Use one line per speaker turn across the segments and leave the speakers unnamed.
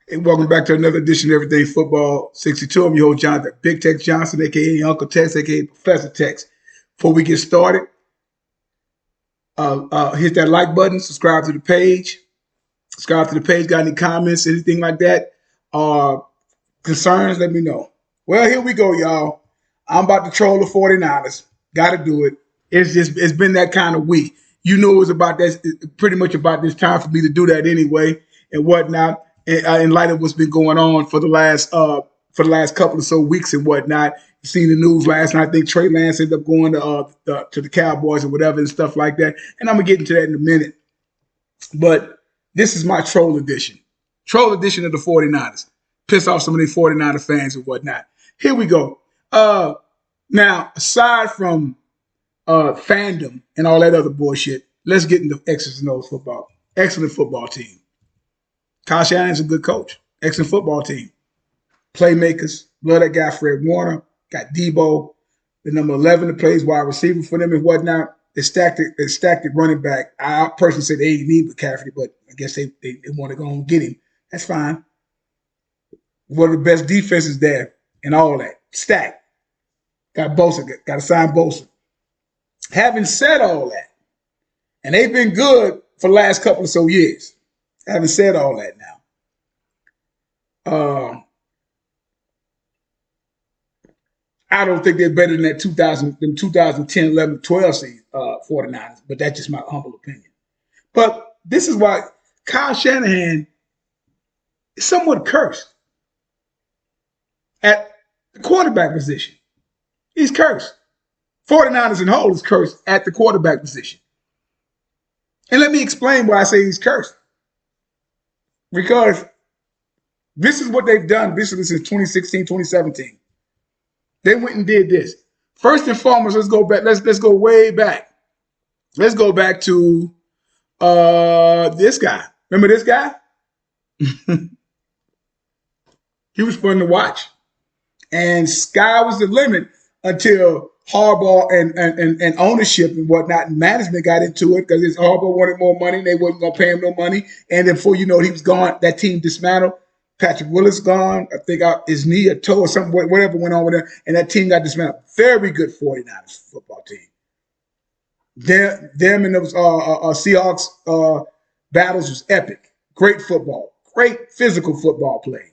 And welcome back to another edition of Everything Football 62. I'm your host, Jonathan Big Tex Johnson, aka Uncle Tex, aka Professor Tex. Before we get started, hit that like button, subscribe to the page. Subscribe to the page. Got any comments, anything like that? Concerns, let me know. Well, here we go, y'all. I'm about to troll the 49ers. Got to do it. It's been that kind of week. You know, it was about that, pretty much about this time for me to do that anyway and whatnot. In light of what's been going on for the last couple of so weeks and whatnot. You seen the news last night. I think Trey Lance ended up going to the Cowboys or whatever and stuff like that. And I'm gonna get into that in a minute. But this is my troll edition. Troll edition of the 49ers. Piss off some of the 49er fans and whatnot. Here we go. Now, aside from fandom and all that other bullshit, let's get into X's and O's football. Excellent football team. Kyle Shanahan's a good coach. Excellent football team. Playmakers. Love that guy, Fred Warner. Got Debo, the number 11 that plays wide receiver for them and whatnot. They stacked it running back. I personally said they didn't need McCaffrey, but I guess they want to go and get him. That's fine. One of the best defenses there and all that. Stacked. Got Bosa. Got to sign Bosa. Having said all that, and they've been good for the last couple of so years. Having said all that now, I don't think they're better than that 2010, 11, 12 season 49ers, but that's just my humble opinion. But this is why Kyle Shanahan is somewhat cursed at the quarterback position. He's cursed. 49ers in whole is cursed at the quarterback position. And let me explain why I say he's cursed. Because this is what they've done basically since 2016, 2017. They went and did this. First and foremost, let's go back. Let's go way back. Let's go back to this guy. Remember this guy? He was fun to watch. And sky was the limit until Harbaugh and ownership and whatnot and management got into it because Harbaugh wanted more money and they wasn't going to pay him no money. And then before you know it, he was gone. That team dismantled. Patrick Willis gone. I think his knee or toe or something, whatever went on with him. And that team got dismantled. Very good 49ers football team. Them and those Seahawks battles was epic. Great football. Great physical football play.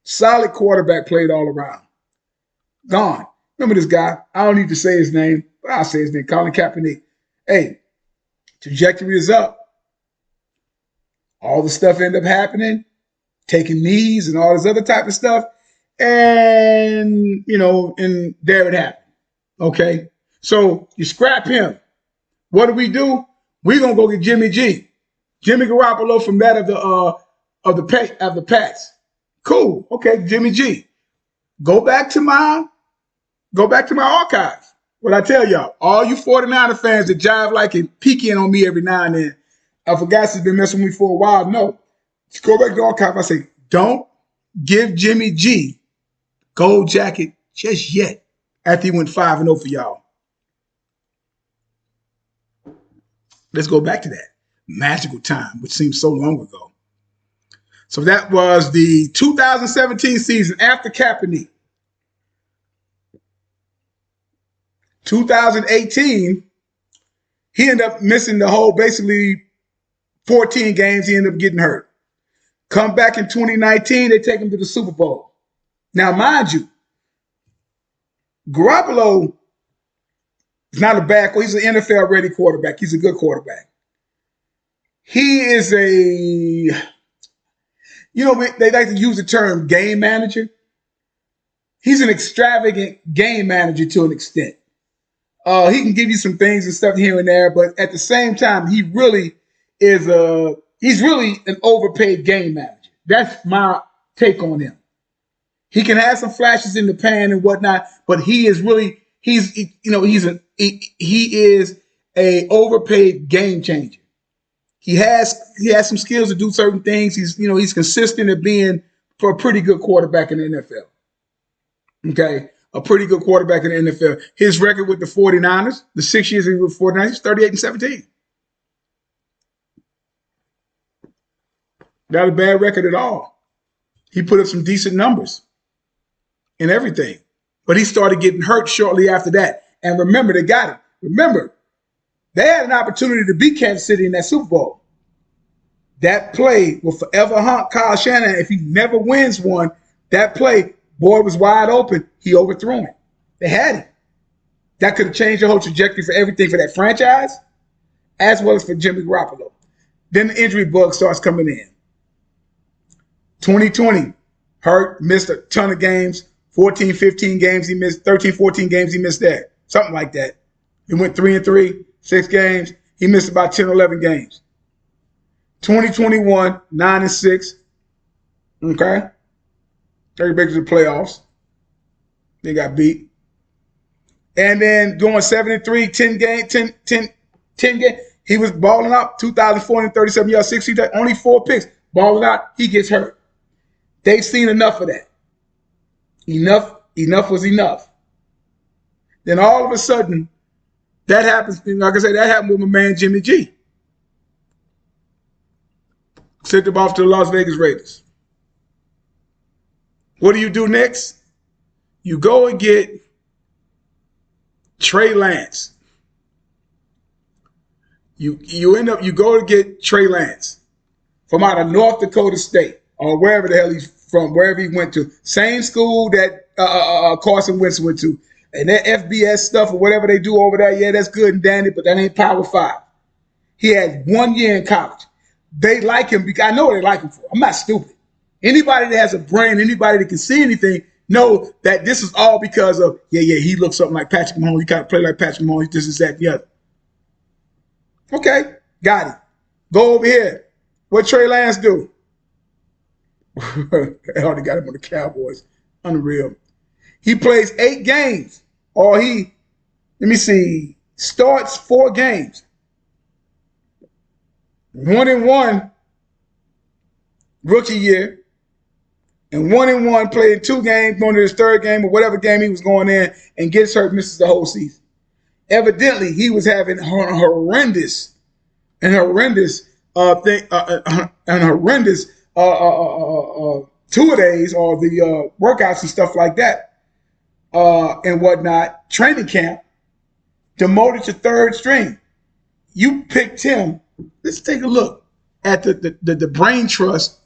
Solid quarterback played all around. Gone. Remember this guy? I don't need to say his name, but I'll say his name. Colin Kaepernick. Hey, trajectory is up. All the stuff ended up happening, taking knees and all this other type of stuff. And, and there it happened. Okay? So you scrap him. What do? We're going to go get Jimmy G. Jimmy Garoppolo from that of the Pats. Cool. Okay, Jimmy G. Go back to my archives. What I tell y'all, all you 49er fans that jive like and peek in on me every now and then, I forgot he's been messing with me for a while. No. Just go back to the archive. I say, don't give Jimmy G gold jacket just yet after he went 5-0 for y'all. Let's go back to that magical time, which seems so long ago. So that was the 2017 season after Kaepernick. 2018, he ended up missing the whole, basically 14 games. He ended up getting hurt. Come back in 2019, they take him to the Super Bowl. Now, mind you, Garoppolo is not a bad, he's an NFL-ready quarterback. He's a good quarterback. He is they like to use the term game manager. He's an extravagant game manager to an extent. He can give you some things and stuff here and there, but at the same time, he really is he's really an overpaid game manager. That's my take on him. He can have some flashes in the pan and whatnot, but he is a overpaid game changer. He has some skills to do certain things. He's consistent at being for a pretty good quarterback in the NFL. Okay. A pretty good quarterback in the NFL. His record with the 49ers, the 6 years he was with the 49ers, he's 38-17. Not a bad record at all. He put up some decent numbers and everything. But he started getting hurt shortly after that. And remember, they got him. Remember, they had an opportunity to beat Kansas City in that Super Bowl. That play will forever haunt Kyle Shanahan. If he never wins one, that play, boy, was wide open. He overthrew him. They had him. That could have changed the whole trajectory for everything for that franchise, as well as for Jimmy Garoppolo. Then the injury bug starts coming in. 2020, hurt, missed a ton of games. 14, 15 games he missed. 13, 14 games he missed there. Something like that. He went 3-3, 6 games. He missed about 10, 11 games. 2021, 9-6. Okay. 30 bakers of playoffs. They got beat. And then going 7-3, 10 games. He was balling out, 2,437 yards, 60, only 4 picks. Balling out, he gets hurt. They've seen enough of that. Enough was enough. Then all of a sudden, that happens, like I said, that happened with my man Jimmy G. Sent him off to the Las Vegas Raiders. What do you do next? You go and get Trey Lance. You go to get Trey Lance from out of North Dakota State or wherever the hell he's from, wherever he went to. Same school that Carson Wentz went to. And that FBS stuff or whatever they do over there, yeah, that's good and dandy, but that ain't Power 5. He had 1 year in college. They like him because I know what they like him for. I'm not stupid. Anybody that has a brain, anybody that can see anything, know that this is all because of, he looks something like Patrick Mahomes. He kind of play like Patrick Mahomes. This is that, the other. Okay, got it. Go over here. What Trey Lance do? They already got him on the Cowboys. Unreal. He plays 8 games. Or starts 4 games. 1-1 rookie year. And 1-1 played 2 games, going to his 3rd game or whatever game he was going in, and gets hurt, misses the whole season. Evidently, he was having horrendous two-a-days or the workouts and stuff like that and whatnot. Training camp, demoted to 3rd string. You picked him. Let's take a look at the brain trust,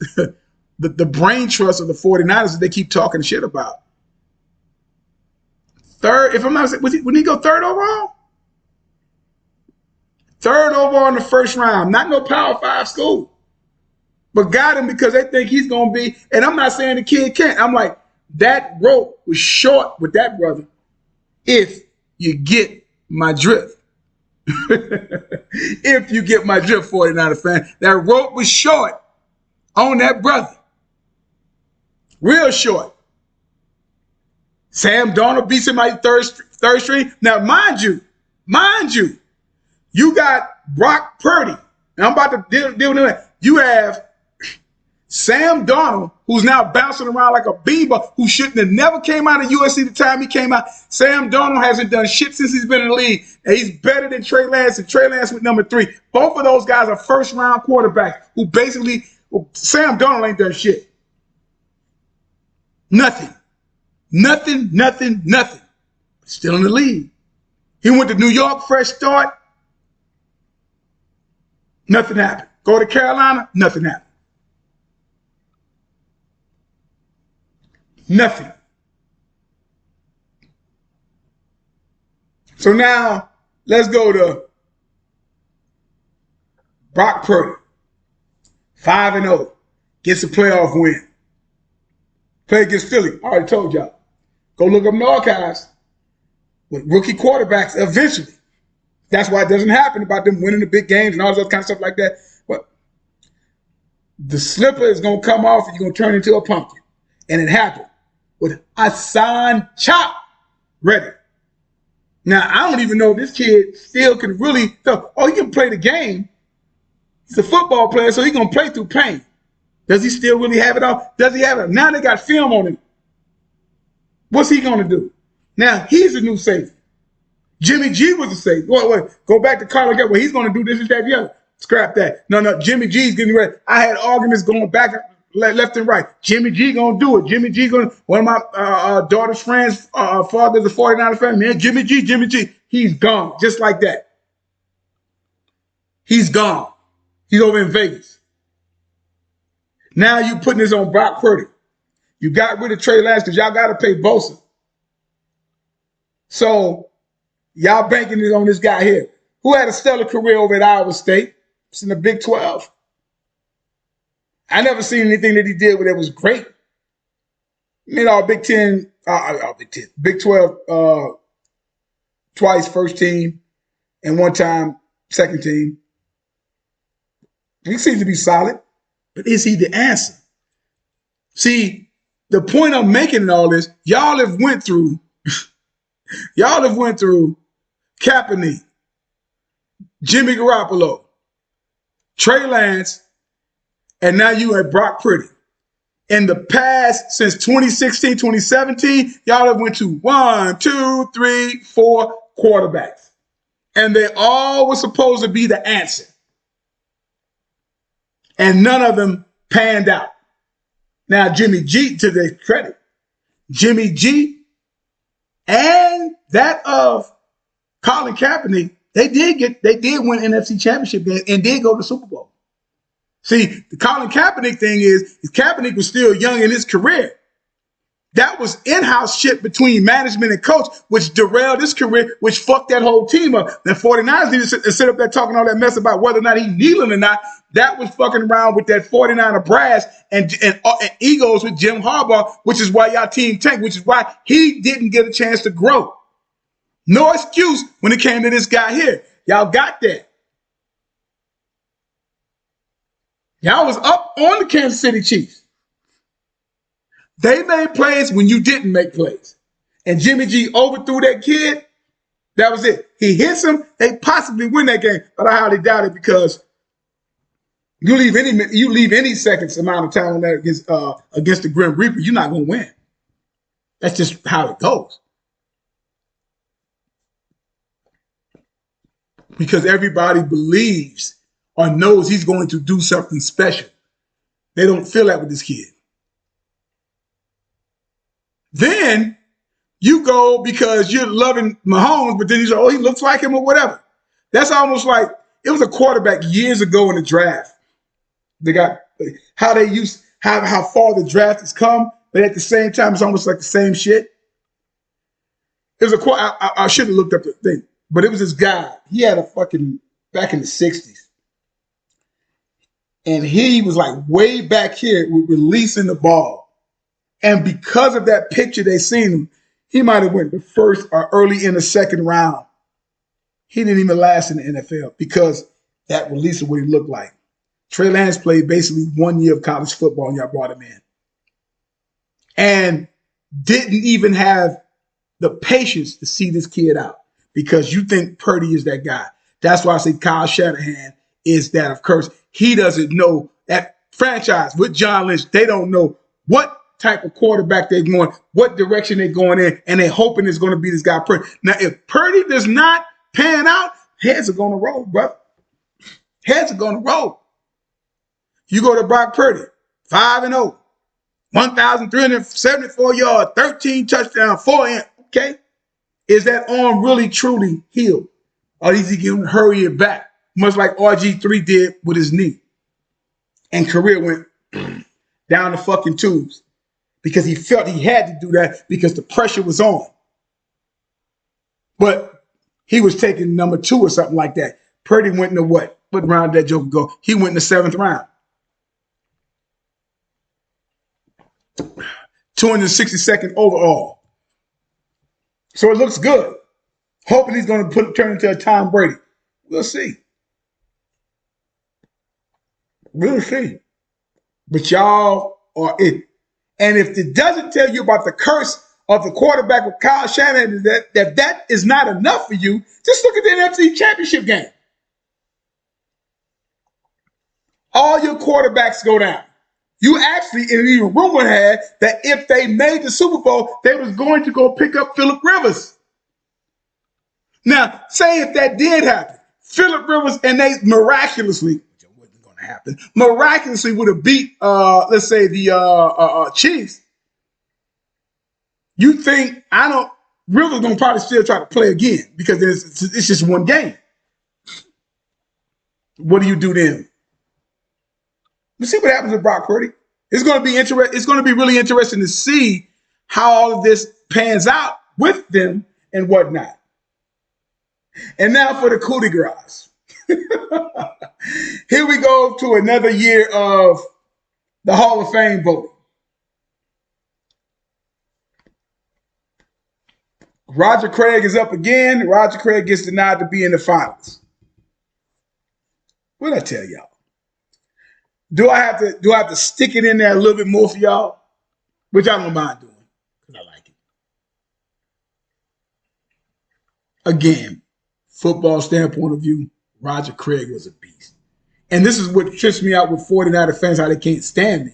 the brain trust of the 49ers that they keep talking shit about. 3rd, if I'm not mistaken, would he go 3rd overall? 3rd overall in the 1st round. Not no Power 5 school. But got him because they think he's going to be, and I'm not saying the kid can't. I'm like, that rope was short with that brother if you get my drift. If you get my drift, 49er fan, that rope was short on that brother. Real short. Sam Darnold beats him like third string. Now, mind you, you got Brock Purdy. And I'm about to deal with that. You have Sam Darnold, who's now bouncing around like a beaver, who shouldn't have never came out of USC the time he came out. Sam Darnold hasn't done shit since he's been in the league, and he's better than Trey Lance, and Trey Lance with number 3. Both of those guys are first-round quarterbacks who basically, Sam Darnold ain't done shit. Nothing. Still in the league. He went to New York, fresh start. Nothing happened. Go to Carolina, nothing happened. Nothing. So now, let's go to Brock Purdy. 5-0. Gets a playoff win. Play against Philly. I already told y'all. Go look up in the archives. With rookie quarterbacks eventually. That's why it doesn't happen about them winning the big games and all that kind of stuff like that. But the slipper is going to come off and you're going to turn into a pumpkin. And it happened with Hassan Chop ready. Now, I don't even know if this kid still can really, he can play the game. He's a football player, so he's going to play through pain. Does he still really have it all? Does he have it? Now they got film on him. What's he going to do? Now, he's a new safety. Jimmy G was a safety. Wait. Go back to Carlos. He's going to do this and that, the other. Scrap that. No, Jimmy G's getting ready. I had arguments going back left and right. Jimmy G gonna do it. Jimmy G gonna. One of my daughter's friends, father's a 49er fan. Man, Jimmy G. He's gone, just like that. He's gone. He's over in Vegas. Now you putting this on Brock Purdy. You got rid of Trey Lance because y'all got to pay Bosa. So y'all banking it on this guy here, who had a stellar career over at Iowa State. It's in the Big 12. I never seen anything that he did where that was great. Made all Big 10, Big 12 twice first team and one time second team. He seems to be solid, but is he the answer? See, the point I'm making in all this, y'all have went through Kaepernick, Jimmy Garoppolo, Trey Lance, and now you at Brock Purdy. In the past, since 2016, 2017, y'all have went to 1, 2, 3, 4 quarterbacks. And they all were supposed to be the answer. And none of them panned out. Now, Jimmy G, to their credit, Jimmy G and that of Colin Kaepernick, they did win NFC Championship game and did go to the Super Bowl. See, the Colin Kaepernick thing is Kaepernick was still young in his career. That was in-house shit between management and coach, which derailed his career, which fucked that whole team up. The 49ers needed to sit up there talking all that mess about whether or not he kneeling or not. That was fucking around with that 49er brass and egos with Jim Harbaugh, which is why y'all team tanked, which is why he didn't get a chance to grow. No excuse when it came to this guy here. Y'all got that. Y'all was up on the Kansas City Chiefs. They made plays when you didn't make plays. And Jimmy G overthrew that kid. That was it. He hits him. They possibly win that game. But I highly doubt it because you leave any seconds amount of time on that against the Grim Reaper, you're not going to win. That's just how it goes. Because everybody believes or knows he's going to do something special. They don't feel that with this kid. Then you go because you're loving Mahomes, but then you say, oh, he looks like him or whatever. That's almost like it was a quarterback years ago in the draft. They got how far the draft has come, but at the same time, it's almost like the same shit. It was I should have looked up the thing, but it was this guy. He had a fucking back in the 60s. And he was like way back here with releasing the ball. And because of that picture they seen him, he might have went the first or early in the second round. He didn't even last in the NFL because that release of what he looked like. Trey Lance played basically 1 year of college football and y'all brought him in. And didn't even have the patience to see this kid out because you think Purdy is that guy. That's why I say Kyle Shanahan is that of course. He doesn't know that franchise with John Lynch. They don't know what type of quarterback they're going, what direction they're going in, and they're hoping it's going to be this guy Purdy. Now, if Purdy does not pan out, heads are going to roll, brother. Heads are going to roll. You go to Brock Purdy, 5-0, 1,374 yards, 13 touchdowns, 4 in. Okay, is that arm really truly healed, or is he going to hurry it back? Much like RG3 did with his knee. And career went down the fucking tubes because he felt he had to do that because the pressure was on. But he was taking number 2 or something like that. Purdy went into what? What round did that joker go? He went in the 7th round. 262nd overall. So it looks good. Hoping he's going to turn into a Tom Brady. We'll see. We'll see. But y'all are it. And if it doesn't tell you about the curse of the quarterback with Kyle Shanahan, that is not enough for you, just look at the NFC Championship game. All your quarterbacks go down. You actually, and even rumor had that if they made the Super Bowl, they was going to go pick up Phillip Rivers. Now, say if that did happen, Phillip Rivers and they miraculously, which wasn't going going to happen. Miraculously would have beat, let's say, the Chiefs. You think I don't really going to probably still try to play again because it's just one game. What do you do then? Let's see what happens with Brock Purdy. It's going to be It's going to be really interesting to see how all of this pans out with them and whatnot. And now for the coup de grace. Here we go to another year of the Hall of Fame voting. Roger Craig is up again. Roger Craig gets denied to be in the finals. What did I tell y'all? Do I have to stick it in there a little bit more for y'all? Which I don't mind doing because I like it. Again, football standpoint of view, Roger Craig was a beast. And this is what trips me out with 49er fans, how they can't stand me.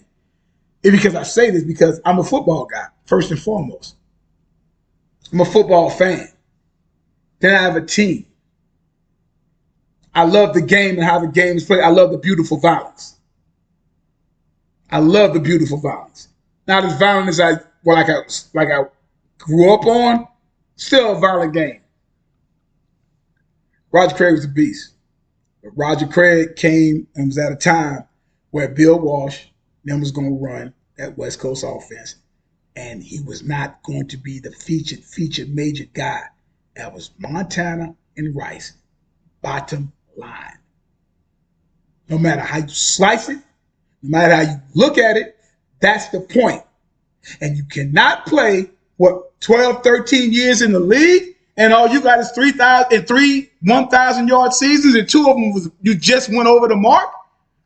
It's because I say this because I'm a football guy, first and foremost. I'm a football fan. Then I have a team. I love the game and how the game is played. I love the beautiful violence. I love the beautiful violence. Not as violent as I grew up on. Still a violent game. Roger Craig was a beast. But Roger Craig came and was at a time where Bill Walsh then was going to run that West Coast offense. And he was not going to be the featured major guy. That was Montana and Rice. Bottom line. No matter how you slice it, no matter how you look at it, that's the point. And you cannot play, 12, 13 years in the league, and all you got is 3 1,000-yard seasons, and 2 of them was you just went over the mark,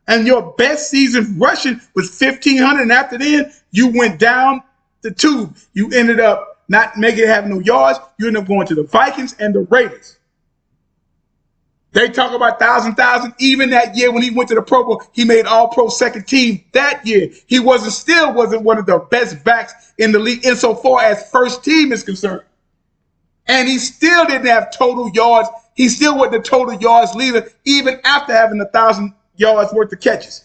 and your best season rushing was 1,500, and after then, you went down the tube. You ended up not making it have no yards. You ended up going to the Vikings and the Raiders. They talk about 1,000. Even that year when he went to the Pro Bowl, he made All-Pro second team that year. He wasn't one of the best backs in the league insofar as first team is concerned. And he still didn't have total yards. He still wasn't the total yards leader even after having 1,000 yards worth of catches.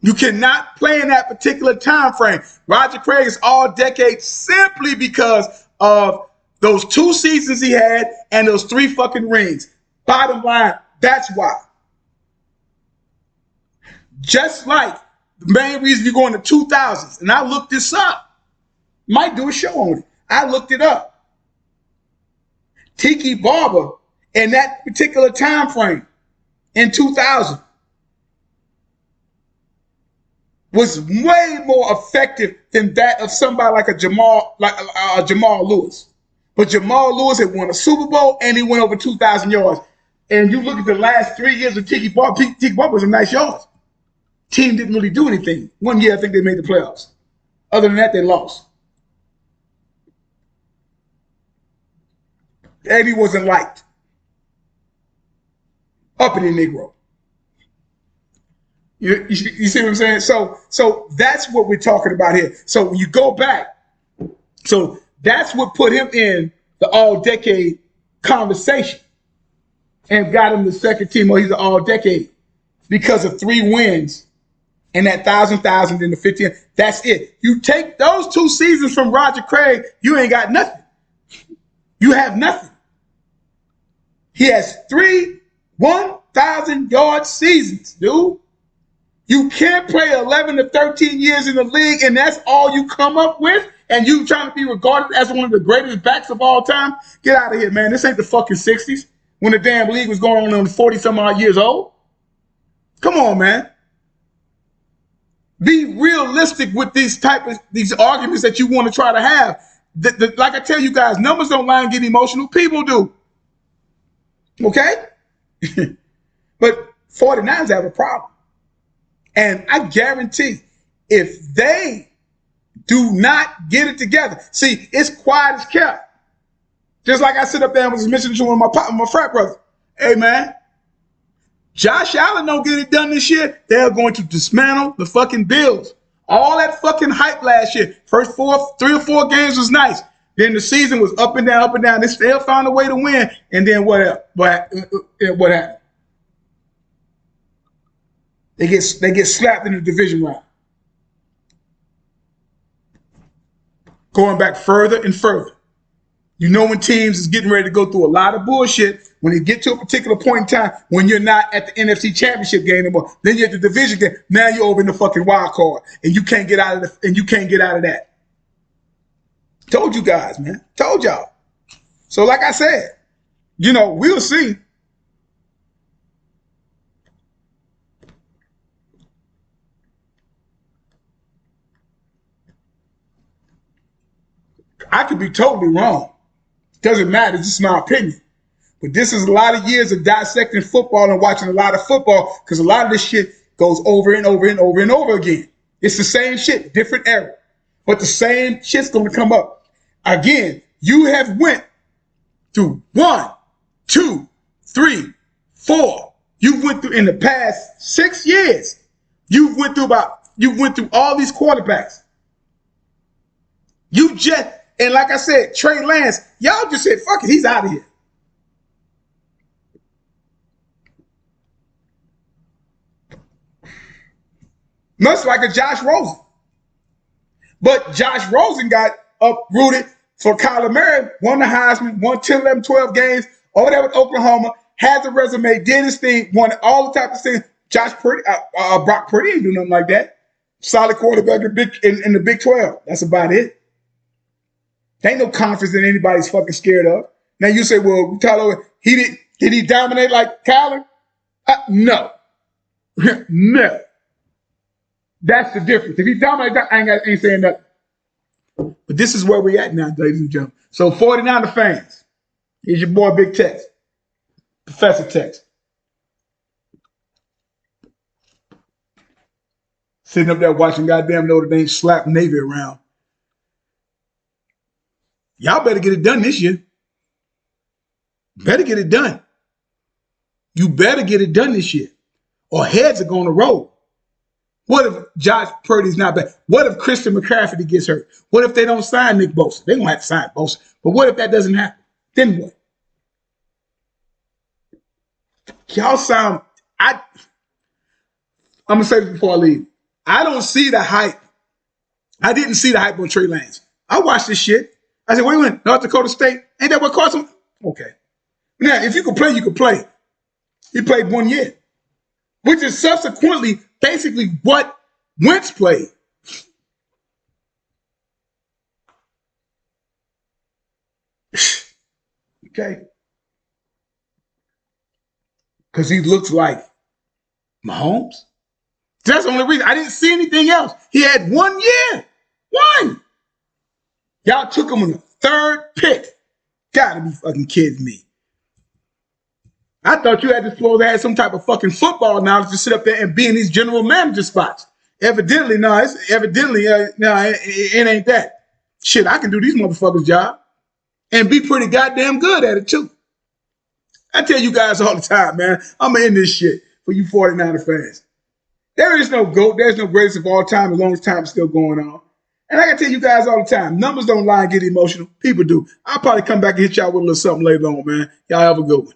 You cannot play in that particular time frame. Roger Craig is all decade simply because of those 2 seasons he had and those 3 fucking rings. Bottom line, that's why. Just like the main reason you go in the 2000s, and I looked this up. Might do a show on it. I looked it up. Tiki Barber in that particular time frame in 2000 was way more effective than that of somebody like a Jamal Lewis. But Jamal Lewis had won a Super Bowl and he went over 2,000 yards. And you look at the last 3 years of Tiki Barber. Tiki Barber was a nice yards. Team didn't really do anything. One year I think they made the playoffs. Other than that, they lost. And he wasn't liked. Uppity Negro. You see what I'm saying? So that's what we're talking about here. So when you go back, so that's what put him in the all-decade conversation and got him the second team. Well, he's an all-decade because of 3 wins and that 1,000 in the 15. That's it. You take those 2 seasons from Roger Craig, you ain't got nothing. You have nothing. He has 3 1,000-yard seasons, dude. You can't play 11 to 13 years in the league, and that's all you come up with, and you trying to be regarded as one of the greatest backs of all time? Get out of here, man. This ain't the fucking 60s when the damn league was going on 40-some-odd years old. Come on, man. Be realistic with these arguments that you want to try to have. Like I tell you guys, numbers don't lie and get emotional. People do. Okay? But 49ers have a problem. And I guarantee if they do not get it together, see, it's quiet as kept. Just like I sit up there and was mentioning to one of my frat brothers. Hey, man, Josh Allen don't get it done this year, they're going to dismantle the fucking Bills. All that fucking hype last year. First 3 or 4 games was nice. Then the season was up and down, up and down. They still found a way to win. And then what happened? They get slapped in the division round. Going back further and further. You know when teams is getting ready to go through a lot of bullshit, when they get to a particular point in time when you're not at the NFC Championship game anymore, then you're at the division game. Now you're over in the fucking wild card, and you can't get out of that. Told you guys, man. Told y'all. So like I said, we'll see. I could be totally wrong. Doesn't matter. It's just my opinion. But this is a lot of years of dissecting football and watching a lot of football because a lot of this shit goes over and over and over and over again. It's the same shit, different era. But the same shit's going to come up. Again, you have went through 1, 2, 3, 4. You went through in the past 6 years. You went through all these quarterbacks. And like I said, Trey Lance, y'all just said, fuck it, he's out of here. Much like a Josh Rosen. But Josh Rosen got uprooted for Kyler Murray, won the Heisman, won 10, 11, 12 games, or whatever with Oklahoma, had the resume, did his thing, won all the type of things. Brock Purdy ain't do nothing like that. Solid quarterback in the Big 12. That's about it. There ain't no conference that anybody's fucking scared of. Now you say, well, Tyler, did he dominate like Kyler? No. No. That's the difference. If he dominated, I ain't saying nothing. But this is where we at now, ladies and gentlemen. So 49er fans, here's your boy Big Tex, Professor Tex. Sitting up there watching goddamn Notre Dame slap Navy around. Y'all better get it done this year. Better get it done. You better get it done this year, or heads are going to roll. What if Josh Purdy's not back? What if Christian McCaffrey gets hurt? What if they don't sign Nick Bosa? They're going to have to sign Bosa. But what if that doesn't happen? Then what? Y'all sound... I'm going to say this before I leave. I don't see the hype. I didn't see the hype on Trey Lance. I watched this shit. I said, wait a minute, North Dakota State? Ain't that what caused him? Okay. Now, if you could play, you could play. He played 1 year, which is subsequently basically what Wentz played. Okay. Because he looks like Mahomes. That's the only reason. I didn't see anything else. He had 1 year. 1. Y'all took him on the 3rd pick. Gotta be fucking kidding me. I thought you had to supposed to have some type of fucking football knowledge to sit up there and be in these general manager spots. Evidently, no. It ain't that. Shit, I can do these motherfuckers' job and be pretty goddamn good at it too. I tell you guys all the time, man. I'm in this shit for you 49er fans. There is no GOAT. There's no greatest of all time as long as time is still going on. And I can tell you guys all the time, numbers don't lie and get emotional. People do. I'll probably come back and hit y'all with a little something later on, man. Y'all have a good one.